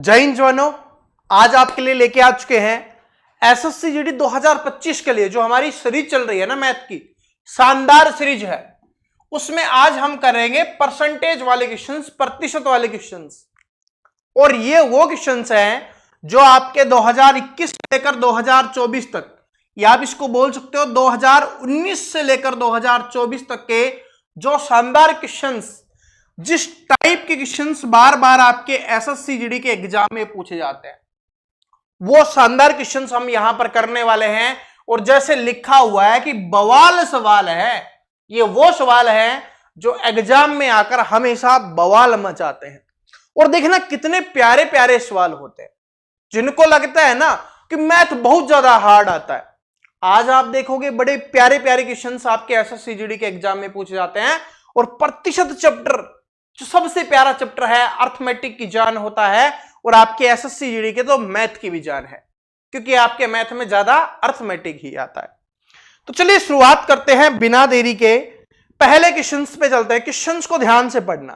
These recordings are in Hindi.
जय हिंद जवानों, आज आपके लिए लेके आ चुके हैं एसएससी जीडी 2025 के लिए जो हमारी सीरीज चल रही है ना, मैथ की शानदार सीरीज है। उसमें आज हम करेंगे परसेंटेज वाले क्वेश्चंस, प्रतिशत वाले क्वेश्चंस। और ये वो क्वेश्चंस हैं जो आपके 2021 से लेकर 2024 तक, या आप इसको बोल सकते हो 2019 से लेकर 2024 तक के जो शानदार क्वेश्चंस, जिस टाइप के क्वेश्चंस बार बार आपके एसएससी जीडी के एग्जाम में पूछे जाते हैं, वो शानदार क्वेश्चंस हम यहां पर करने वाले हैं। और जैसे लिखा हुआ है कि बवाल सवाल है, ये वो सवाल है जो एग्जाम में आकर हमेशा बवाल मचाते हैं। और देखना कितने प्यारे प्यारे सवाल होते हैं। जिनको लगता है ना कि मैथ बहुत ज्यादा हार्ड आता है, आज आप देखोगे बड़े प्यारे प्यारे क्वेश्चंस आपके एसएससी जीडी के एग्जाम में पूछे जाते हैं। और प्रतिशत चैप्टर जो सबसे प्यारा चैप्टर है, अर्थमेटिक की जान होता है, और आपके एसएससी जीडी के तो मैथ की भी जान है, क्योंकि आपके मैथ में ज्यादा अर्थमेटिक ही आता है। तो चलिए शुरुआत करते हैं बिना देरी के। पहले क्वेश्चंस पे चलते हैं। क्वेश्चंस को ध्यान से पढ़ना।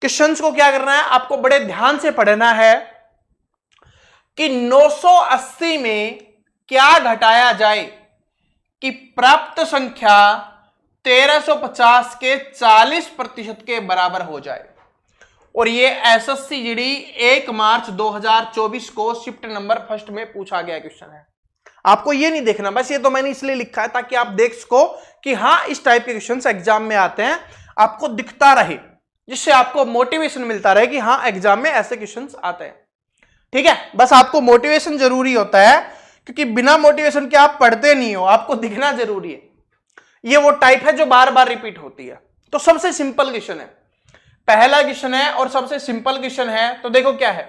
क्वेश्चंस को क्या करना है, आपको बड़े ध्यान से पढ़ना है कि 980 में क्या घटाया जाए कि प्राप्त संख्या 1350 के 40% के बराबर हो जाए। और ये एसएससी जीडी 1 मार्च 2024 को शिफ्ट नंबर फर्स्ट में पूछा गया क्वेश्चन है। आपको ये नहीं देखना, बस ये तो मैंने इसलिए लिखा है ताकि आप देख सको कि हाँ इस टाइप के क्वेश्चंस एग्जाम में आते हैं, आपको दिखता रहे, जिससे आपको मोटिवेशन मिलता रहे कि हाँ एग्जाम में ऐसे क्वेश्चंस आते हैं। ठीक है, बस आपको मोटिवेशन जरूरी होता है, क्योंकि बिना मोटिवेशन के आप पढ़ते नहीं हो, आपको दिखना जरूरी है। ये वो टाइप है जो बार बार रिपीट होती है। तो सबसे सिंपल क्वेश्चन है, पहला क्वेश्चन है और सबसे सिंपल क्वेश्चन है। तो देखो क्या है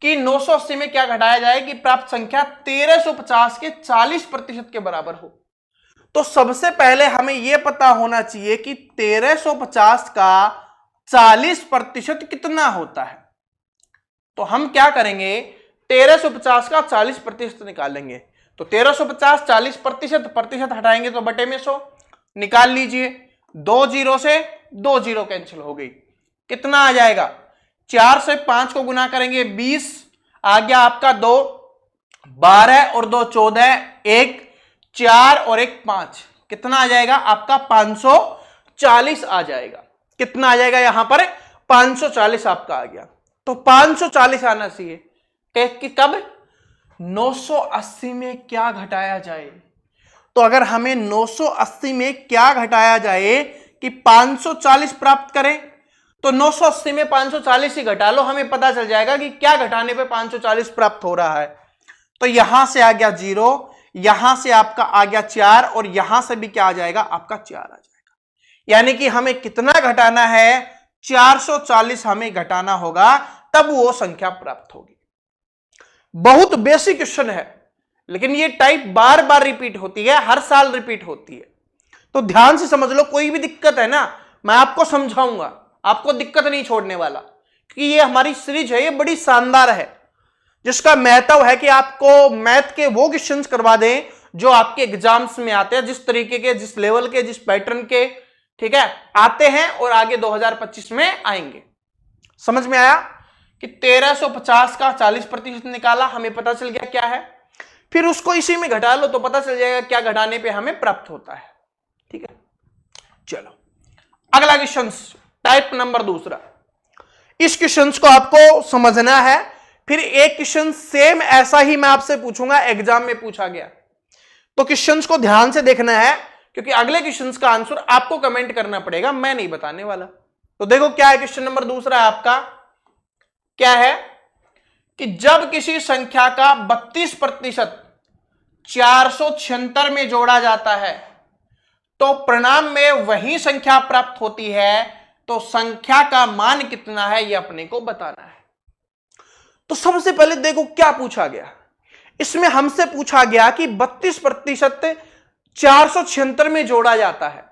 कि 980 में क्या घटाया जाए कि प्राप्त संख्या 1350 के 40% के बराबर हो। तो सबसे पहले हमें यह पता होना चाहिए कि 1350 का 40% कितना होता है। तो हम क्या करेंगे, 1350 का 40% निकालेंगे। तो 1350 40%, प्रतिशत हटाएंगे तो बटे में 100 निकाल लीजिए। 2 जीरो से 2 जीरो कैंसिल हो गई, कितना आ जाएगा, 4 से 5 को गुना करेंगे 20, आ गया आपका 2, 12 और 2 14, 1 4 और 1 5, कितना आ जाएगा आपका 540 आ जाएगा। कितना आ जाएगा यहां पर 540 आपका आ गया। तो 540 आना चाहिए कि कब 980 में क्या घटाया जाए। तो अगर हमें 980 में क्या घटाया जाए कि 540 प्राप्त करें, तो 980 में 540 ही घटा लो, हमें पता चल जाएगा कि क्या घटाने पे 540 प्राप्त हो रहा है। तो यहां से आ गया 0, यहां से आपका आ गया 4, और यहां से भी क्या आ जाएगा आपका 4 आ जाएगा। यानी कि हमें कितना घटाना है, 440 हमें घटाना होगा, तब वो संख्या प्राप्त होगी। बहुत बेसिक क्वेश्चन है, लेकिन ये टाइप बार बार रिपीट होती है, हर साल रिपीट होती है। तो ध्यान से समझ लो, कोई भी दिक्कत है ना मैं आपको समझाऊंगा, आपको दिक्कत नहीं छोड़ने वाला, क्योंकि ये हमारी सीरीज है, ये बड़ी शानदार है, जिसका महत्व है कि आपको मैथ के वो क्वेश्चंस करवा दें जो आपके एग्जाम्स में आते हैं, जिस तरीके के, जिस लेवल के, जिस पैटर्न के, ठीक है, आते हैं और आगे 2025 में आएंगे। समझ में आया कि 1350 का 40% निकाला, हमें पता चल गया क्या है, फिर उसको इसी में घटा लो तो पता चल जाएगा क्या घटाने पे हमें प्राप्त होता है। ठीक है, चलो अगला क्वेश्चन, टाइप नंबर दूसरा। इस क्वेश्चन को आपको समझना है, फिर एक क्वेश्चन सेम ऐसा ही मैं आपसे पूछूंगा, एग्जाम में पूछा गया। तो क्वेश्चन को ध्यान से देखना है, क्योंकि अगले क्वेश्चन का आंसर आपको कमेंट करना पड़ेगा, मैं नहीं बताने वाला। तो देखो क्या है, क्वेश्चन नंबर दूसरा है आपका, क्या है कि जब किसी संख्या का 32% 476 में जोड़ा जाता है तो परिणाम में वही संख्या प्राप्त होती है, तो संख्या का मान कितना है यह अपने को बताना है। तो सबसे पहले देखो क्या पूछा गया, इसमें हमसे पूछा गया कि 32% 476 में जोड़ा जाता है,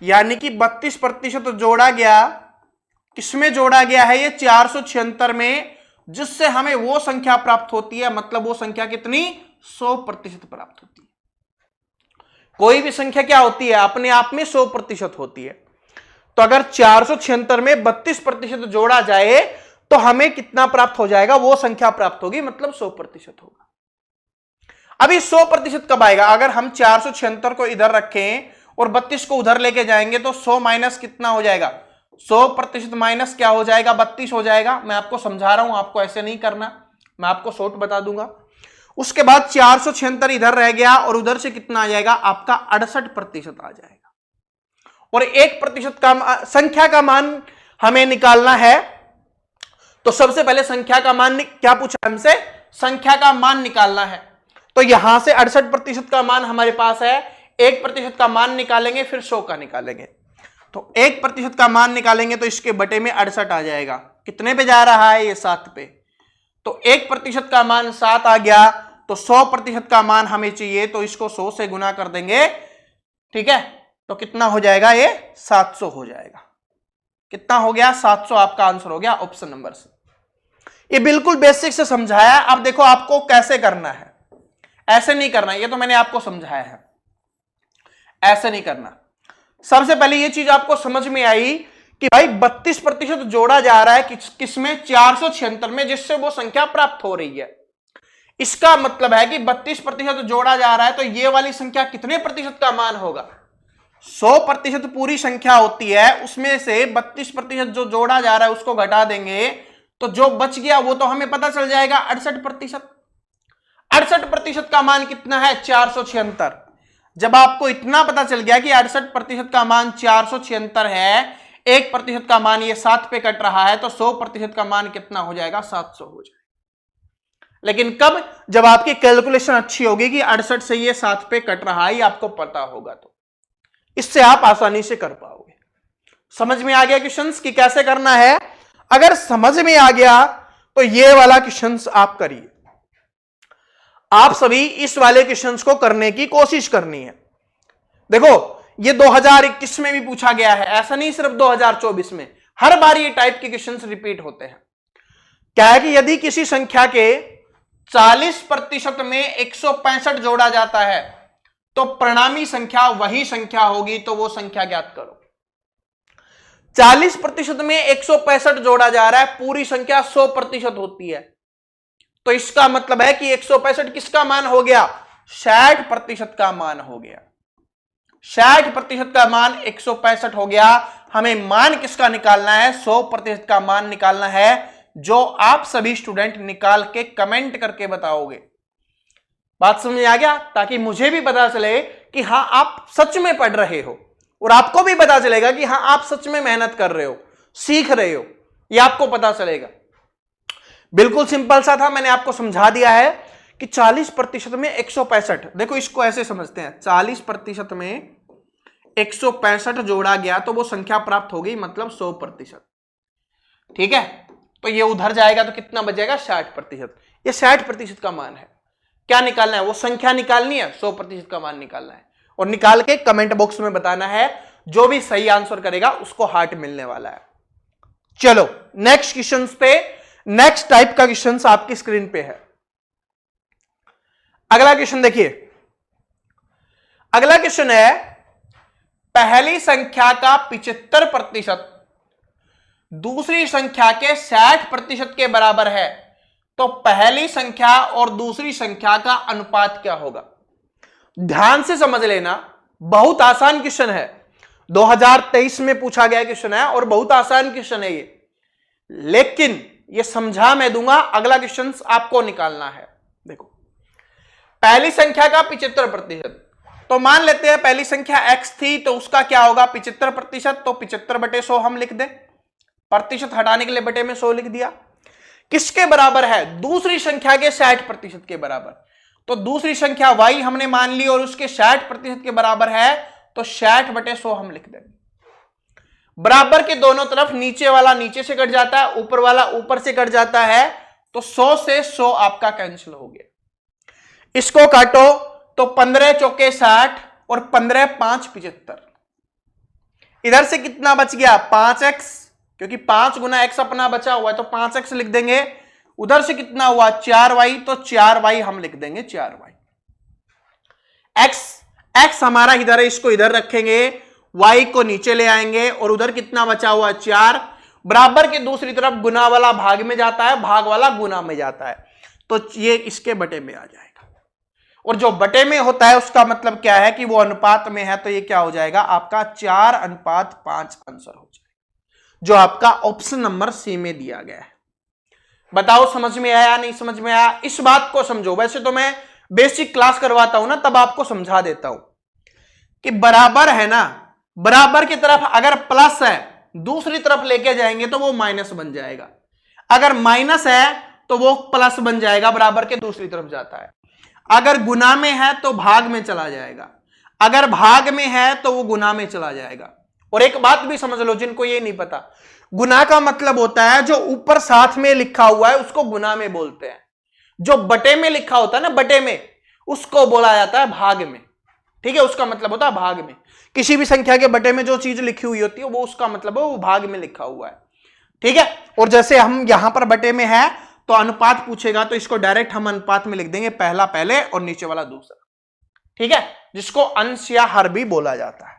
यानी कि 32% जोड़ा गया, किसमें जोड़ा गया है, ये 476 में, जिससे हमें वो संख्या प्राप्त होती है, मतलब वो संख्या कितनी, 100% प्राप्त होती है। कोई भी संख्या क्या होती है, अपने आप में 100% होती है। तो अगर 476 में 32% जोड़ा जाए तो हमें कितना प्राप्त हो जाएगा, वो संख्या प्राप्त होगी, मतलब 100% होगा। अभी 100% कब आएगा, अगर हम 476 को इधर रखें और 32 को उधर लेके जाएंगे तो 100 माइनस कितना हो जाएगा, 100% माइनस क्या हो जाएगा, 32 हो जाएगा। मैं आपको समझा रहा हूं, आपको ऐसे नहीं करना, मैं आपको शॉर्ट बता दूंगा। उसके बाद 476 इधर रह गया और उधर से कितना आ जाएगा, आपका 68% आ जाएगा। और 1% का संख्या का मान हमें निकालना है, तो सबसे पहले संख्या का मान क्या पूछा हमसे, संख्या का मान निकालना है। तो यहां से 68% का मान हमारे पास है, 1% का मान निकालेंगे, फिर 100 का निकालेंगे। तो 1% का मान निकालेंगे तो इसके बटे में 68 आ जाएगा। कितने पे जा रहा है, ये 7 पे। तो 1% का मान 7 आ गया, तो 100% का मान हमें चाहिए, तो इसको 100 से गुना कर देंगे, ठीक है। तो कितना हो जाएगा, ये 700 हो जाएगा। कितना हो गया, 700 आपका आंसर हो गया ऑप्शन नंबर सी। ये बिल्कुल बेसिक से समझाया। अब देखो आपको कैसे करना है, ऐसे नहीं करना, ये तो मैंने आपको समझाया है, ऐसे नहीं करना। सबसे पहले ये चीज आपको समझ में आई कि भाई 32% जोड़ा जा रहा है किसमें, 476 में, जिससे वो संख्या प्राप्त हो रही है। इसका मतलब है कि 32% जोड़ा जा रहा है, तो ये वाली संख्या कितने प्रतिशत का मान होगा, 100% पूरी संख्या होती है, उसमें से 32% जो जोड़ा जा रहा है उसको घटा देंगे, तो जो बच गया वो तो हमें पता चल जाएगा 68%। 68% का मान कितना है, 476। जब आपको इतना पता चल गया कि 68% का मान 476 है, 1% का मान ये 7 पे कट रहा है, तो 100% का मान कितना हो जाएगा, 700 हो जाएगा। लेकिन कब, जब आपकी कैलकुलेशन अच्छी होगी कि 68 से ये 7 पे कट रहा है, ये आपको पता होगा, तो इससे आप आसानी से कर पाओगे। समझ में आ गया क्वेश्चंस कि कैसे करना है। अगर समझ में आ गया तो ये वाला क्वेश्चंस आप करिए। आप सभी इस वाले क्वेश्चंस को करने की कोशिश करनी है। देखो ये 2021 में भी पूछा गया है, ऐसा नहीं सिर्फ 2024 में, हर बार ये टाइप के क्वेश्चंस रिपीट होते हैं। क्या है कि यदि किसी संख्या के 40% में 165 जोड़ा जाता है, तो परिणामी संख्या वही संख्या होगी, तो वो संख्या ज्ञात करो। 40% में 165 जोड़ा जा रहा है, पूरी संख्या 100% होती है, तो इसका मतलब है कि 165 किसका मान हो गया, 60% का मान हो गया। 60% का मान 165 हो गया। हमें मान किसका निकालना है, 100% का मान निकालना है, जो आप सभी स्टूडेंट निकाल के कमेंट करके बताओगे। बात समझ में आ गया, ताकि मुझे भी पता चले कि हां आप सच में पढ़ रहे हो, और आपको भी पता चलेगा कि हां आप सच में मेहनत कर रहे हो, सीख रहे हो, यह आपको पता चलेगा। बिल्कुल सिंपल सा था, मैंने आपको समझा दिया है कि 40% में 165, देखो इसको ऐसे समझते हैं, 40% में 165 जोड़ा गया तो वो संख्या प्राप्त हो गई, मतलब 100%। ठीक है, तो ये उधर जाएगा तो कितना बचेगा, 60%। ये 60% का मान है। क्या निकालना है, वो संख्या निकालनी है, 100% का मान निकालना है, और निकाल के कमेंट बॉक्स में बताना है। जो भी सही आंसर करेगा उसको हार्ट मिलने वाला है। चलो नेक्स्ट क्वेश्चन पे, नेक्स्ट टाइप का क्वेश्चन आपकी स्क्रीन पे है। अगला क्वेश्चन देखिए, अगला क्वेश्चन है, पहली संख्या का 75% दूसरी संख्या के 60% के बराबर है, तो पहली संख्या और दूसरी संख्या का अनुपात क्या होगा। ध्यान से समझ लेना, बहुत आसान क्वेश्चन है, 2023 में पूछा गया क्वेश्चन है और बहुत आसान क्वेश्चन है ये, लेकिन ये समझा मैं दूंगा, अगला क्वेश्चन आपको निकालना है। देखो पहली संख्या का 75%, तो मान लेते हैं पहली संख्या x थी, तो उसका क्या होगा 75%, तो 75/100 हम लिख दें, प्रतिशत हटाने के लिए बटे में 100 लिख दिया। किसके बराबर है, दूसरी संख्या के 60% के बराबर, तो दूसरी संख्या y हमने मान ली और उसके 60% के बराबर है, तो 60/100 हम लिख देंगे। बराबर के दोनों तरफ नीचे वाला नीचे से कट जाता है, ऊपर वाला ऊपर से कट जाता है, तो 100 से 100 आपका कैंसिल हो गया। इसको काटो तो 15 चौके 60 और 15 5 75। इधर से कितना बच गया 5x, क्योंकि 5 गुना x अपना बचा हुआ है, तो 5x लिख देंगे। उधर से कितना हुआ 4y, तो 4y हम लिख देंगे 4y। x हमारा इधर है, इसको इधर रखेंगे, y को नीचे ले आएंगे, और उधर कितना बचा हुआ 4, बराबर के दूसरी तरफ गुना वाला भाग में जाता है, भाग वाला गुना में जाता है, तो ये इसके बटे में आ जाएगा। और जो बटे में होता है उसका मतलब क्या है कि वो अनुपात में है, तो ये क्या हो जाएगा आपका 4:5 आंसर हो जाएगा, जो आपका ऑप्शन नंबर सी में दिया गया है। बताओ समझ में आया नहीं समझ में आया? इस बात को समझो। वैसे तो मैं बेसिक क्लास करवाता हूं ना, तब आपको समझा देता हूं कि बराबर है ना, बराबर की तरफ अगर प्लस है दूसरी तरफ लेके जाएंगे तो वो माइनस बन जाएगा, अगर माइनस है तो वो प्लस बन जाएगा, बराबर के दूसरी तरफ जाता है। अगर गुना में है तो भाग में चला जाएगा, अगर भाग में है तो वो गुना में चला जाएगा। और एक बात भी समझ लो जिनको ये नहीं पता, गुना का मतलब होता है जो ऊपर साथ में लिखा हुआ है उसको गुना में बोलते हैं, जो बटे में लिखा होता है ना, बटे में, उसको बोला जाता है भाग में। ठीक है, उसका मतलब होता है भाग में। किसी भी संख्या के बटे में जो चीज लिखी हुई होती है वो उसका मतलब है वो भाग में लिखा हुआ है। ठीक है, और जैसे हम यहां पर बटे में है तो अनुपात पूछेगा तो इसको डायरेक्ट हम अनुपात में लिख देंगे, पहला पहले और नीचे वाला दूसरा। ठीक है, जिसको अंश या हर भी बोला जाता है।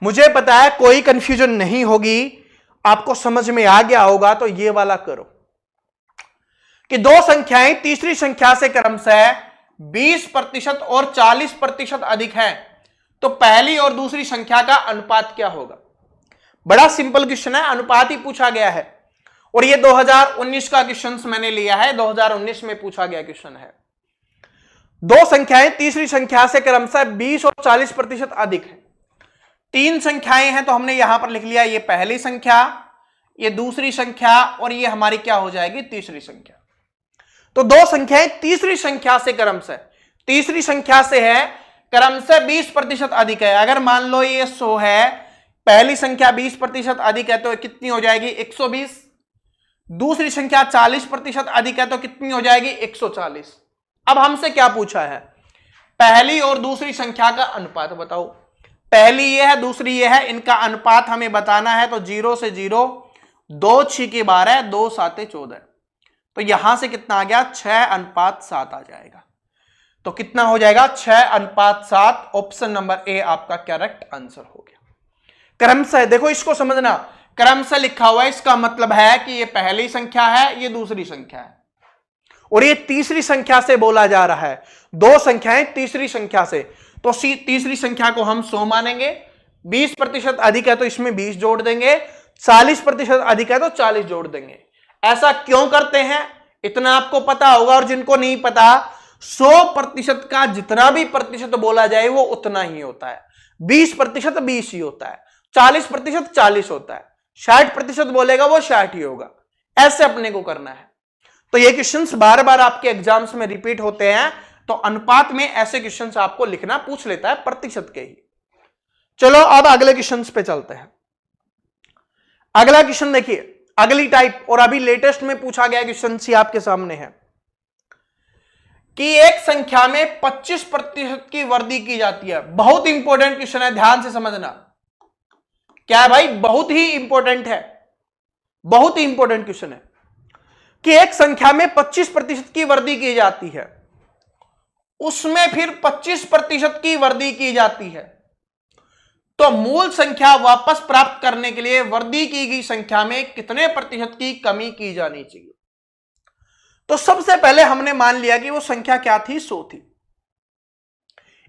मुझे पता है कोई कंफ्यूजन नहीं होगी, आपको समझ में आ गया होगा। तो ये वाला करो कि दो संख्याएं तीसरी संख्या से क्रमशः 20% और 40% अधिक है, तो पहली और दूसरी संख्या का अनुपात क्या होगा। बड़ा सिंपल क्वेश्चन है, अनुपात ही पूछा गया है। और ये 2019 का क्वेश्चन मैंने लिया है, 2019 में पूछा गया क्वेश्चन है। दो संख्याएं तीसरी संख्या से क्रमशः 20 और 40% अधिक है। तीन संख्याएं हैं तो हमने यहां पर लिख लिया, ये पहली संख्या, ये दूसरी संख्या और ये हमारी क्या हो जाएगी, तीसरी संख्या। तो दो संख्याएं तीसरी संख्या से क्रमशः, तीसरी संख्या से है क्रमशः 20% अधिक है। अगर मान लो ये 100 है, पहली संख्या 20% अधिक है तो कितनी हो जाएगी, 120। दूसरी संख्या 40% अधिक है तो कितनी हो जाएगी, 140। अब हमसे क्या पूछा है, पहली और दूसरी संख्या का अनुपात बताओ। पहली ये है, दूसरी ये है, इनका अनुपात हमें बताना है। तो 0 से 0, 2 6 के 12, 2 7 14, तो यहां से कितना आ गया, 6:7 आ जाएगा। तो कितना हो जाएगा, 6:7। ऑप्शन नंबर ए आपका करेक्ट आंसर हो गया। क्रमशः देखो, इसको समझना, क्रमशः लिखा हुआ है, इसका मतलब है कि ये पहली संख्या है, ये दूसरी संख्या है और ये तीसरी संख्या से बोला जा रहा है। दो संख्याएं तीसरी संख्या से, तो तीसरी संख्या को हम 100 मानेंगे। 20% अधिक है तो इसमें 20 जोड़ देंगे, 40% अधिक है तो 40 जोड़ देंगे। ऐसा क्यों करते हैं इतना आपको पता होगा, और जिनको नहीं पता, 100% का जितना भी प्रतिशत बोला जाए वो उतना ही होता है। 20% 20 ही होता है, 40% 40 होता है, 60% बोलेगा वो 60 ही होगा। ऐसे अपने को करना है। तो ये क्वेश्चंस बार बार आपके एग्जाम्स में रिपीट होते हैं, तो अनुपात में ऐसे क्वेश्चंस आपको लिखना पूछ लेता है, प्रतिशत के ही। चलो अब अगले क्वेश्चंस पे चलते हैं। अगला क्वेश्चन देखिए, अगली टाइप, और अभी लेटेस्ट में पूछा गया क्वेश्चन ही आपके सामने है कि एक संख्या में 25% की वृद्धि की जाती है। बहुत इंपॉर्टेंट क्वेश्चन है, ध्यान से समझना। क्या है भाई, बहुत ही इंपॉर्टेंट है, बहुत ही इंपॉर्टेंट क्वेश्चन है कि एक संख्या में 25% की वृद्धि की जाती है, उसमें फिर 25% की वृद्धि की जाती है, तो मूल संख्या वापस प्राप्त करने के लिए वृद्धि की गई संख्या में कितने प्रतिशत की कमी की जानी चाहिए। तो सबसे पहले हमने मान लिया कि वो संख्या क्या थी, 100 थी।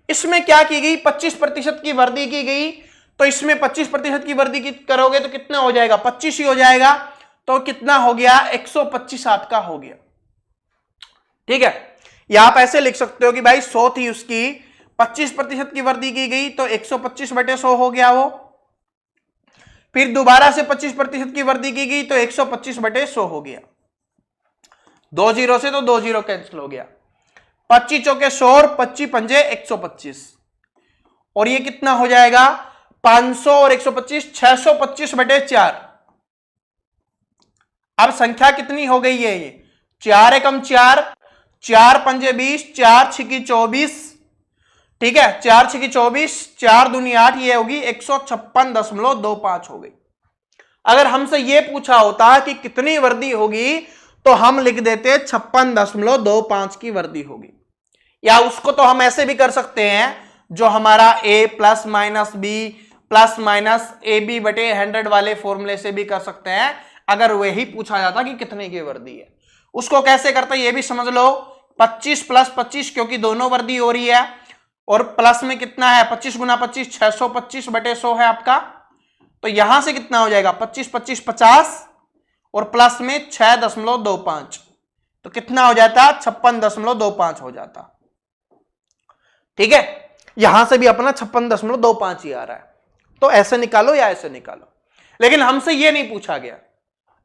इसमें क्या की गई, 25% की वृद्धि की गई, तो इसमें 25% की वृद्धि की करोगे तो कितना हो जाएगा, 25 ही हो जाएगा। तो कितना हो गया, 125 आपका हो गया। ठीक है, या आप ऐसे लिख सकते हो कि भाई 100 थी, उसकी 25% की वृद्धि की गई तो 125/100 हो गया वो। फिर दोबारा से 25% की वृद्धि की गई तो 125/100 हो गया। 2 0 से तो 2 0 कैंसिल हो गया। 25 चौके 100 और 25 पंजे 125, और ये कितना हो जाएगा, 500 और 125, 625/4। अब संख्या कितनी हो गई है, ये 4 एकम 4, 4 पंजे 20, 4 छिकी 24। ठीक है, 4 छिकी 24, 4 दूनी 8, ये होगी 156.25 हो गई। अगर हमसे ये पूछा होता कि कितनी वृद्धि होगी तो हम लिख देते 56.25 की वृद्धि होगी। या उसको तो हम ऐसे भी कर सकते हैं, जो हमारा a + - b plus minus AB बटे 100 वाले फॉर्मूले से भी कर सकते हैं, अगर वही पूछा जाता कि कितने की वर्दी है। उसको कैसे करते हैं ये भी समझ लो, 25 प्लस 25, क्योंकि दोनों वर्दी हो रही है, और प्लस में कितना है 25 गुना 25, 625 बटे 100 है आपका। तो यहां से कितना हो जाएगा 25 25 50 और प्लस में 6.25, तो कितना हो जाता 56.25 हो जाता। ठीक है, यहां से भी अपना 56.25 ही आ रहा है। तो ऐसे निकालो या ऐसे निकालो, लेकिन हमसे ये नहीं पूछा गया।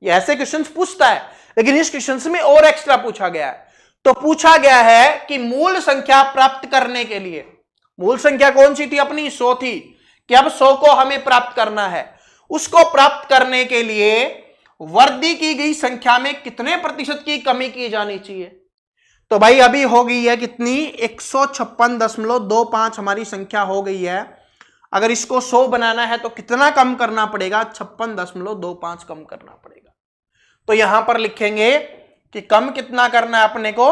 ये ऐसे क्वेश्चंस पूछता है, लेकिन इस क्वेश्चंस में और एक्स्ट्रा पूछा गया है। तो पूछा गया है कि मूल संख्या प्राप्त करने के लिए, मूल संख्या कौन सी थी अपनी 100 थी, कि अब 100 को हमें प्राप्त करना है। उसको प्राप्त करने के लिए वर्दी की गई संख्या में कितने प्रतिशत की कमी की जानी चाहिए। तो भाई अभी हो गई है कितनी 156.25 हमारी संख्या हो गई है। अगर इसको 100 बनाना है तो कितना कम करना पड़ेगा 56.25 कम करना पड़ेगा। तो यहां पर लिखेंगे कि कम कितना करना है अपने को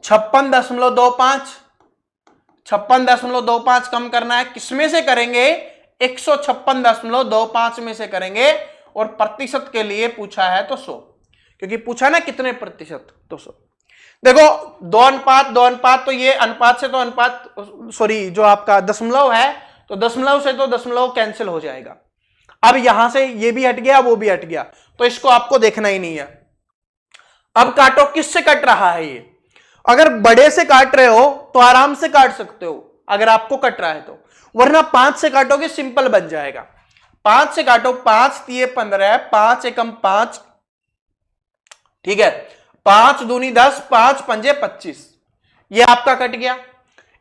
56.25 कम करना है। किसमें से करेंगे 156.25 में से करेंगे, और प्रतिशत के लिए पूछा है तो 100, क्योंकि पूछा ना कितने प्रतिशत तो 100। देखो 2 अनुपात तो ये अनुपात से तो अनुपात सॉरी जो आपका दशमलव है तो दशमलव से तो दशमलव कैंसिल हो जाएगा। अब यहां से ये भी हट गया वो भी हट गया, तो इसको आपको देखना ही नहीं है। अब काटो किससे कट रहा है ये। अगर बड़े से काट रहे हो तो आराम से काट सकते हो अगर आपको कट रहा है तो, वरना 5 से काटोगे सिंपल बन जाएगा। 5 से काटो, 5 तिये 15, 5 एकम 5, ठीक है, 5 दूनी 10, 5 पंजे 25, ये आपका कट गया।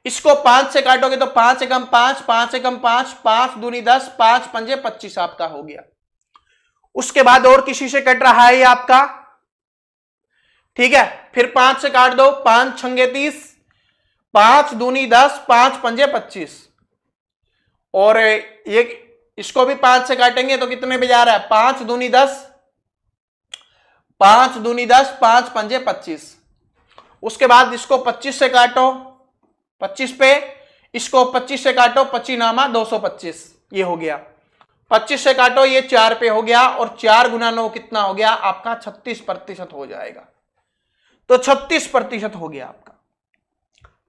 इसको 5 से काटोगे तो 5 एकम 5, 5 एकम 5, 5 दूनी 10, 5 पंजे 25 आपका हो गया। उसके बाद और किसी से कट रहा है ये आपका, ठीक है, फिर 5 से काट दो, 5 छंगे 30, 5 दूनी 10, 5 पंजे 25, और ये इसको भी 5 से काटेंगे तो कितने पे जा रहा है 5 दूनी 10, 5 दूनी 10, 5 पंजे 25। उसके बाद इसको 25 से काटो, 25 पे, इसको 25 से काटो, 25 नामा 225, ये हो गया। 25 से काटो, ये 4 पे हो गया, और 4 गुना 9 कितना हो गया आपका 36% हो जाएगा। तो 36% हो गया आपका।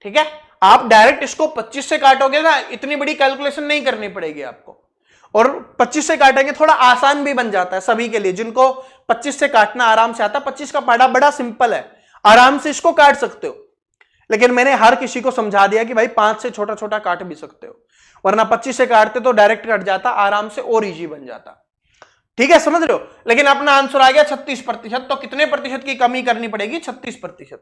ठीक है, आप डायरेक्ट इसको 25 से काटोगे ना, इतनी बड़ी कैलकुलेशन नहीं करनी पड़ेगी आपको, और 25 से काटेंगे थोड़ा आसान भी बन जाता है सभी के लिए जिनको 25 से काटना आराम से आता है। 25 का पाड़ा बड़ा सिंपल है, आराम से इसको काट सकते हो, लेकिन मैंने हर किसी को समझा दिया कि भाई 5 से छोटा छोटा काट भी सकते हो, वरना 25 से काटते तो डायरेक्ट कट जाता आराम से और इजी बन जाता। ठीक है, समझ रहे हो। लेकिन अपना आंसर आ गया 36%, तो कितने प्रतिशत की कमी करनी पड़ेगी 36%।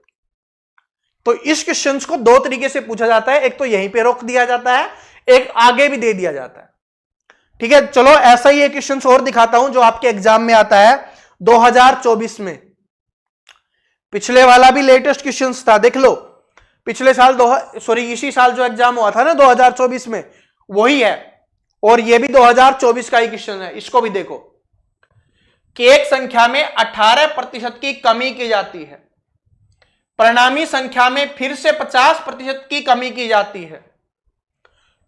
तो इस क्वेश्चन को 2 तरीके से पूछा जाता है, एक तो यहीं पे रोक दिया जाता है, एक आगे भी दे दिया जाता है। ठीक है, चलो ऐसा ही एक क्वेश्चन और दिखाता हूं जो आपके एग्जाम में आता है 2024 में। पिछले वाला भी लेटेस्ट क्वेश्चन था, देख लो, पिछले साल इसी साल जो एग्जाम हुआ था ना 2024 में, वही है, और ये भी 2024 का ही क्वेश्चन है। इसको भी देखो कि एक संख्या में 18% की कमी की जाती है, परिणामी संख्या में फिर से 50% की कमी की जाती है,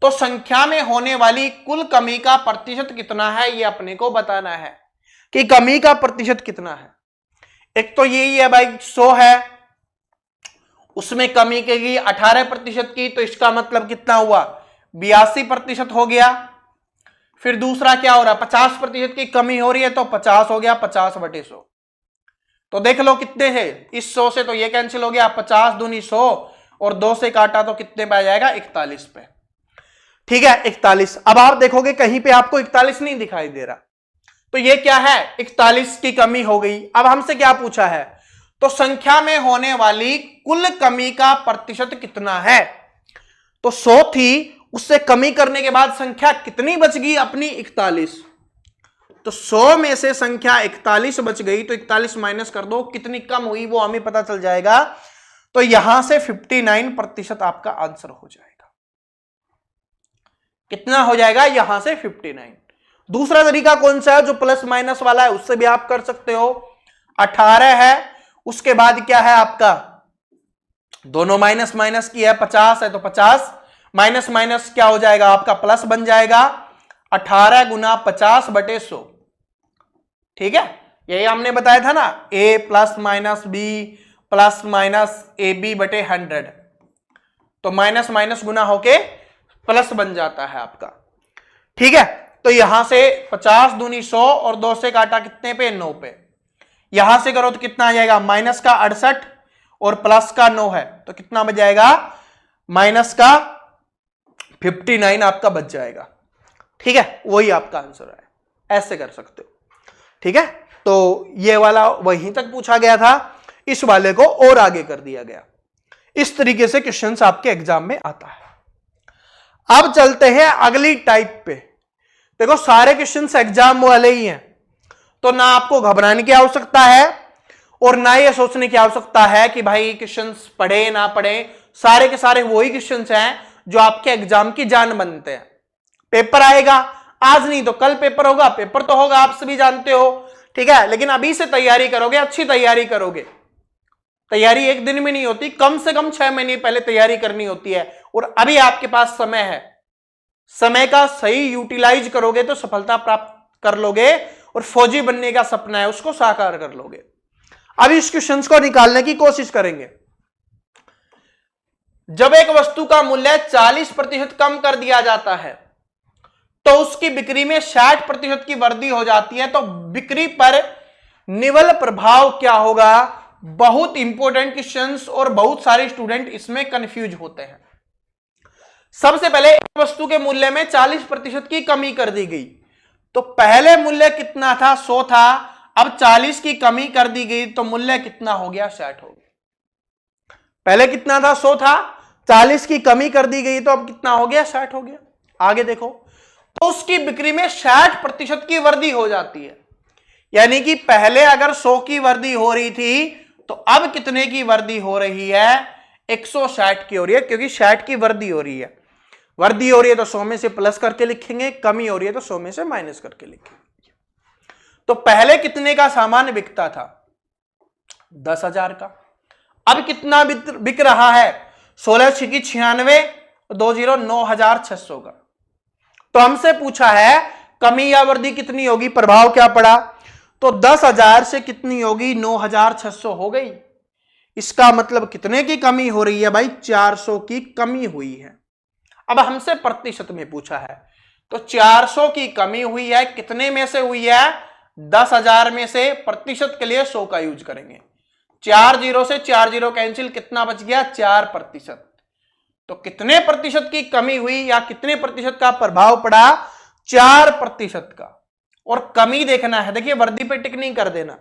तो संख्या में होने वाली कुल कमी का प्रतिशत कितना है, ये अपने को बताना है कि कमी का प्रतिशत कितना है। एक तो यही है भाई 100 है, उसमें कमी की 18% की, तो इसका मतलब कितना हुआ 82% हो गया। फिर दूसरा क्या हो रहा है 50% की कमी हो रही है, तो 50 हो गया, 50/100। तो देख लो कितने हैं, इस 100 से तो ये कैंसिल हो गया, 50 दूनी 100, और 2 से काटा तो कितने पे आ जाएगा 41 पे। ठीक है, 41। अब आप देखोगे कहीं पे आपको 41 नहीं दिखाई दे रहा, तो ये क्या है 41 की कमी हो गई। अब हमसे क्या पूछा है, तो संख्या में होने वाली कुल कमी का प्रतिशत कितना है। तो 100 थी, उससे कमी करने के बाद संख्या कितनी बच गई अपनी 41। तो 100 में से संख्या 41 बच गई, तो 41 माइनस कर दो, कितनी कम हुई वो हमें पता चल जाएगा। तो यहां से 59% आपका आंसर हो जाएगा। कितना हो जाएगा यहां से 59। दूसरा तरीका कौन सा है, जो प्लस माइनस वाला है, उससे भी आप कर सकते हो। 18 है, उसके बाद क्या है आपका, दोनों माइनस माइनस की है, 50 है तो 50, माइनस माइनस क्या हो जाएगा आपका प्लस बन जाएगा 18 गुना 50/100। ठीक है, यही हमने बताया था ना, a plus minus B plus minus A B बटे 100, तो माइनस माइनस गुना होके प्लस बन जाता है आपका। ठीक है, तो यहां से 50 दूनी 100 और 2 से काटा कितने पे 9 पे, यहां से करो तो कितना आ जाएगा माइनस का 68 और प्लस का 9 है तो कितना बच जाएगा माइनस का 59 आपका बच जाएगा। ठीक है, वही आपका आंसर है, ऐसे कर सकते हो। ठीक है, तो ये वाला वहीं तक पूछा गया था, इस वाले को और आगे कर दिया गया। इस तरीके से क्वेश्चंस आपके एग्जाम में आता है। अब चलते हैं अगली टाइप पे। देखो सारे क्वेश्चंस एग्जाम वाले ही हैं, तो ना आपको घबराने की आवश्यकता है और ना ये सोचने की आवश्यकता है कि भाई क्वेश्चंस पढ़े ना पढ़े, सारे के सारे वही क्वेश्चंस हैं जो आपके एग्जाम की जान बनते हैं। पेपर आएगा, आज नहीं तो कल पेपर होगा, पेपर तो होगा आप सभी जानते हो। ठीक है, लेकिन अभी से तैयारी करोगे, अच्छी तैयारी करोगे, तैयारी एक दिन में नहीं होती, कम से कम 6 महीने पहले तैयारी करनी होती है। और अभी आपके पास समय है, समय का सही यूटिलाइज करोगे तो सफलता प्राप्त कर लोगे और फौजी बनने का सपना है उसको साकार कर लोगे। अब इस क्वेश्चन को निकालने की कोशिश करेंगे। जब एक वस्तु का मूल्य 40% कम कर दिया जाता है तो उसकी बिक्री में 60% की वृद्धि हो जाती है, तो बिक्री पर निवल प्रभाव क्या होगा? बहुत इंपॉर्टेंट क्वेश्चंस और बहुत सारे स्टूडेंट इसमें कंफ्यूज होते हैं। सबसे पहले एक वस्तु के मूल्य में 40% की कमी कर दी गई, तो पहले मूल्य कितना था? 100 था, अब 40 की कमी कर दी गई तो मूल्य कितना हो गया? 60 हो गया। पहले कितना था? 100 था, 40 की कमी कर दी गई तो अब कितना हो गया? 60 हो गया। आगे देखो, तो उसकी बिक्री में 60% की वृद्धि हो जाती है, यानी कि पहले अगर 100 की वृद्धि हो रही थी तो अब कितने की वृद्धि हो रही है? 160 की हो रही है, क्योंकि 60 की वृद्धि हो रही है। वृद्धि हो रही है तो 100 में से प्लस करके लिखेंगे, कमी हो रही है तो 100 में से माइनस करके लिखेंगे। तो पहले कितने का सामान बिकता था? 10,000 का, अब कितना बिक रहा है? 16 छिकी 96, 20 9,600 का। तो हमसे पूछा है कमी या वृद्धि कितनी होगी, प्रभाव क्या पड़ा? तो 10,000 से कितनी होगी? 9,600 हो गई। इसका मतलब कितने की कमी हो रही है भाई? 400 की कमी हुई है। अब हमसे प्रतिशत में पूछा है, तो 400 की कमी हुई है, कितने में से हुई है? 10,000 में से। प्रतिशत के लिए 100 का यूज करेंगे, 4 0 से 4 0 कैंसिल, कितना बच गया? 4%। तो कितने प्रतिशत की कमी हुई या कितने प्रतिशत का प्रभाव पड़ा? 4% का। और कमी देखना है, देखिए वृद्धि पे टिक नहीं कर देना,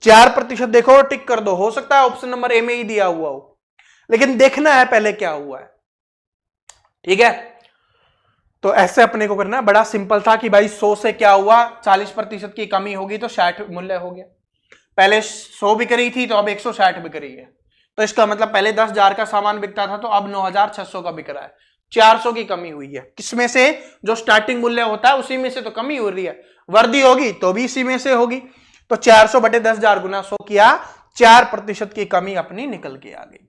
4% देखो और टिक कर दो। हो सकता है ऑप्शन नंबर ए में ही दिया हुआ हो, लेकिन देखना है पहले क्या हुआ है। ठीक है, तो ऐसे अपने को करना, बड़ा सिंपल था कि भाई 100 से क्या हुआ? 40% की कमी होगी तो 60 मूल्य हो गया। पहले 100 बिक रही थी तो अब 160 बिक रही है, तो इसका मतलब पहले 10,000 का सामान बिकता था तो अब 9,600 का बिक रहा है। 400 की कमी हुई है, किसमें से? जो स्टार्टिंग मूल्य होता है उसी में से तो कमी हो रही है। वृद्धि होगी तो भी इसी में से होगी, तो 400 बटे 10,000 गुना 100 किया, 4% की कमी अपनी निकल के आ गई।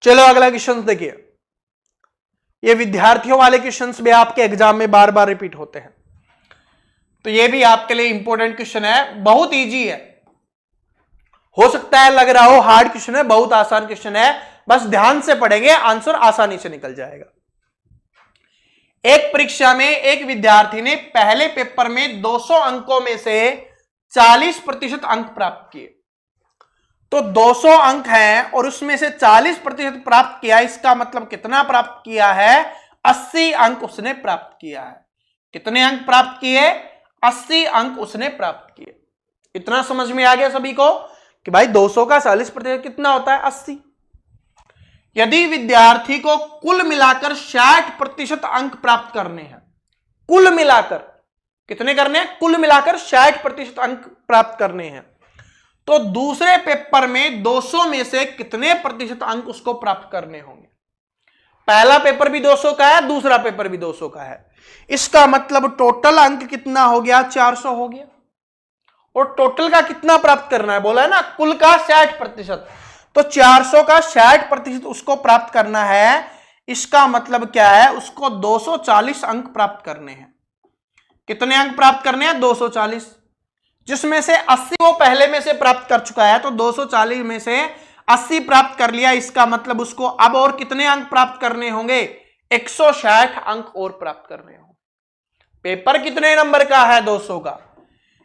चलो अगला क्वेश्चन देखिए, ये विद्यार्थियों वाले क्वेश्चंस भी आपके एग्जाम में बार बार रिपीट होते हैं, तो ये भी आपके लिए इंपॉर्टेंट क्वेश्चन है, बहुत इजी है। हो सकता है लग रहा हो हार्ड क्वेश्चन है, बहुत आसान क्वेश्चन है, बस ध्यान से पढ़ेंगे आंसर आसानी से निकल जाएगा। एक परीक्षा में एक विद्यार्थी ने पहले पेपर में 200 अंकों में से 40% अंक प्राप्त किए। तो 200 अंक हैं और उसमें से 40% प्राप्त किया, इसका मतलब कितना प्राप्त किया है? 80 अंक उसने प्राप्त किया है। कितने अंक प्राप्त किए? 80 अंक उसने प्राप्त किए। इतना समझ में आ गया सभी को कि भाई 200 का 40% कितना होता है? 80। यदि विद्यार्थी को कुल मिलाकर 60% अंक प्राप्त करने हैं, कुल मिलाकर कितने करने हैं? कुल मिलाकर 60% अंक प्राप्त करने हैं, तो दूसरे पेपर में 200 में से कितने प्रतिशत अंक उसको प्राप्त करने होंगे? पहला पेपर भी 200 का है, दूसरा पेपर भी 200 का है, इसका मतलब टोटल अंक कितना हो गया? 400 हो गया। और टोटल का कितना प्राप्त करना है? बोला है ना कुल का 60%, तो 400 का 60% उसको प्राप्त करना है, इसका मतलब क्या है, उसको 240 अंक प्राप्त करने हैं। कितने अंक प्राप्त करने हैं? 240, जिसमें से 80 वो पहले में से प्राप्त कर चुका है, तो 240 में से 80 प्राप्त कर लिया। इसका मतलब उसको अब और कितने अंक प्राप्त करने होंगे? 160 अंक और प्राप्त करने होंगे। पेपर कितने नंबर का है? 200 का।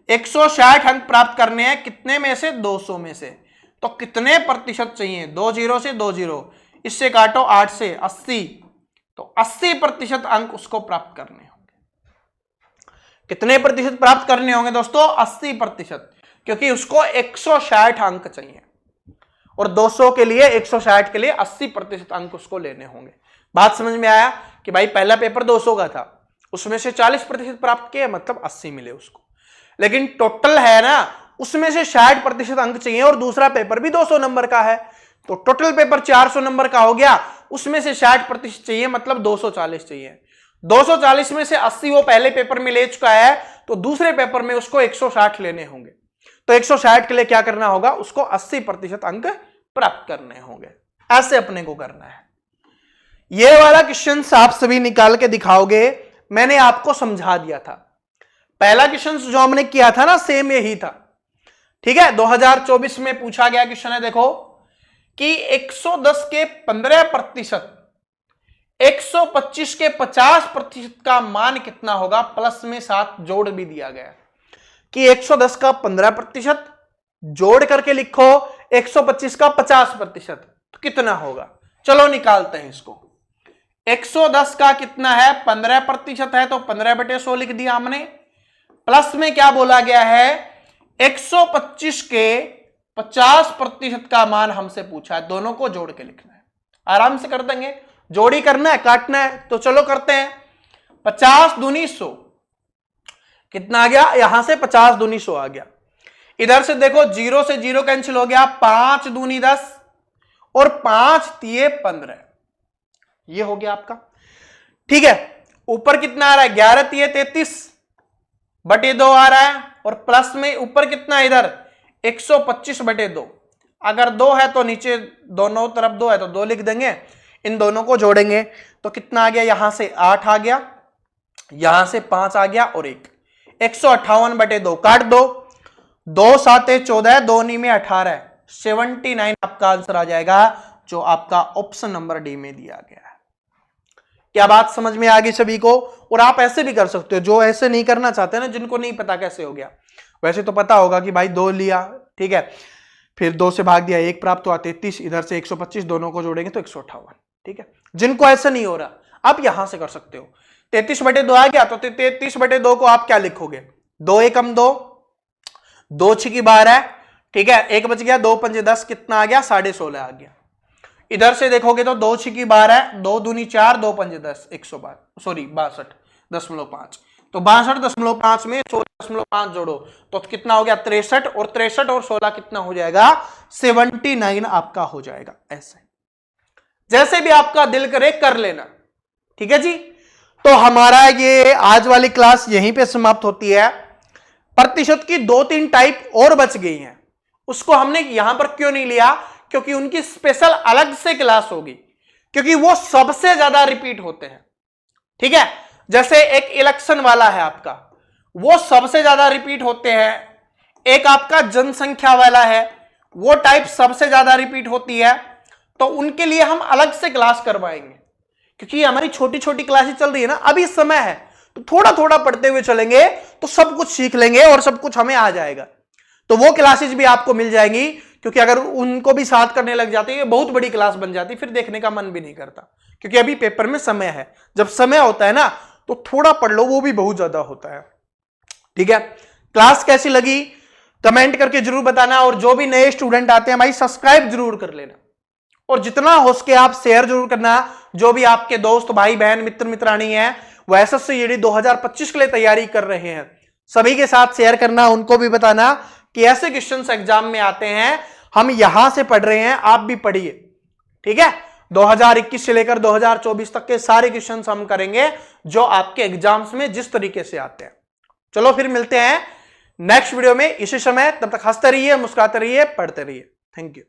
160 अंक प्राप्त करने हैं, कितने में से? 200 में से। तो कितने प्रतिशत चाहिए? 2 0 से 2 0, इससे काटो 8 से 80, तो 80% अंक उसको प्राप्त करने होंगे। कितने प्रतिशत प्राप्त करने होंगे दोस्तों? 80%, क्योंकि उसको 160 अंक चाहिए और 200 के लिए 160 के लिए 80% अंक उसको लेने होंगे। बात समझ में आया कि भाई पहला पेपर 200 का था, उसमें से 40% प्राप्त किए, मतलब 80 मिले उसको। लेकिन टोटल है ना, उसमें से 60% अंक चाहिए और दूसरा पेपर भी 200 नंबर का है, तो टोटल पेपर 400 नंबर का हो गया, उसमें से 60% चाहिए, मतलब 240 चाहिए। 240 में से 80 वो पहले पेपर में ले चुका है, तो दूसरे पेपर में उसको 160 लेने होंगे। तो 160 के लिए क्या करना होगा? उसको 80% अंक प्राप्त करने होंगे। ऐसे अपने को करना है। ये वाला क्वेश्चन आप सभी निकाल के दिखाओगे, मैंने आपको समझा दिया था। पहला क्वेश्चन जो हमने किया था ना, सेम यही था। ठीक है, 2024 में पूछा गया क्वेश्चन है, देखो कि 110 के 15%, 125 के 50% का मान कितना होगा? प्लस में 7 जोड़ भी दिया गया कि 110 का 15% जोड़ करके लिखो 125 का 50%, तो कितना होगा? चलो निकालते हैं इसको। 110 का कितना है? 15% है, तो 15/100 लिख दिया हमने। प्लस में क्या बोला गया है? 125 के 50% का मान हमसे पूछा है, दोनों को जोड़ के लिखना है। आराम से कर देंगे, जोड़ी करना है, काटना है, तो चलो करते हैं। 50 दूनी 100, कितना आ गया? यहां से 50 दूनी 100 आ गया। इधर से देखो 0 से 0 कैंसिल हो गया, 5 दूनी 10 और 5 तिये 15, ये हो गया आपका। ठीक है, ऊपर कितना आ रहा है? 11 तिये 33/2 आ रहा है, और प्लस में ऊपर कितना? इधर 125/2। अगर 2 है तो नीचे दोनों तरफ 2 है तो 2 लिख देंगे। इन दोनों को जोड़ेंगे तो कितना आ गया? यहां से 8 आ गया, यहां से 5 आ गया और 1, 158/2 काट दो। 2 7 14, 2 नी में 18, 79 आपका आंसर आ जाएगा, जो आपका ऑप्शन नंबर डी में दिया गया है। क्या बात समझ में आ गई सभी को? और आप ऐसे भी कर सकते हो, जो ऐसे नहीं करना चाहते ना, जिनको नहीं पता कैसे हो गया, वैसे तो पता होगा कि भाई 2 लिया, ठीक है, फिर 2 से भाग दिया, 1 प्राप्त हुआ 33, इधर से 125, दोनों को जोड़ेंगे तो 158। ठीक है, जिनको ऐसा नहीं हो रहा, आप यहां से कर सकते हो। 33/2 आ गया, तो 33/2 को आप क्या लिखोगे? 2 एकम 2, 2 6 12, ठीक है, 1 बच गया, 2 5 10, कितना आ गया? 16.5 आ गया। इधर से देखोगे तो 2 6 12, 2 दूनी 4, 2 5 10, 62.5, तो 62.5 में 16.5 जोड़ो तो कितना हो गया? 63, और 63 और 16 कितना हो जाएगा? 79 आपका हो जाएगा। ऐसे जैसे भी आपका दिल करे कर लेना। ठीक है जी, तो हमारा ये आज वाली क्लास यहीं पे समाप्त होती है। प्रतिशत की 2-3 टाइप और बच गई हैं, उसको हमने यहां पर क्यों नहीं लिया? क्योंकि उनकी स्पेशल अलग से क्लास होगी, क्योंकि वो सबसे ज्यादा रिपीट होते हैं। ठीक है, जैसे एक इलेक्शन वाला है आपका, वो सबसे ज्यादा रिपीट होते हैं। एक आपका जनसंख्या वाला है, वो टाइप सबसे ज्यादा रिपीट होती है, तो उनके लिए हम अलग से क्लास करवाएंगे। क्योंकि हमारी छोटी छोटी क्लासेस चल रही है ना, अभी समय है, तो थोड़ा थोड़ा पढ़ते हुए चलेंगे तो सब कुछ सीख लेंगे और सब कुछ हमें आ जाएगा। तो वो क्लासेस भी आपको मिल जाएंगी, क्योंकि अगर उनको भी साथ करने लग जाते हैं, बहुत बड़ी क्लास बन जाती, फिर देखने का मन भी नहीं करता, क्योंकि अभी पेपर में समय है। जब समय होता है ना, तो थोड़ा पढ़ लो, वो भी बहुत ज्यादा होता है। ठीक है, क्लास कैसी लगी कमेंट करके जरूर बताना, और जो भी नए स्टूडेंट आते हैं भाई सब्सक्राइब जरूर कर लेना, और जितना हो सके आप शेयर जरूर करना। जो भी आपके दोस्त भाई बहन मित्र मित्रानी है वो एसएससी जीडी 2025 के लिए तैयारी कर रहे हैं, सभी के साथ शेयर करना, उनको भी बताना कि ऐसे क्वेश्चंस एग्जाम में आते हैं, हम यहां से पढ़ रहे हैं, आप भी पढ़िए। ठीक है, 2021 से लेकर 2024 तक के सारे क्वेश्चंस हम करेंगे जो आपके एग्जाम्स में जिस तरीके से आते हैं। चलो फिर मिलते हैं नेक्स्ट वीडियो में इसी समय, तब तक हंसते रहिए, मुस्कुराते रहिए, पढ़ते रहिए। Thank you.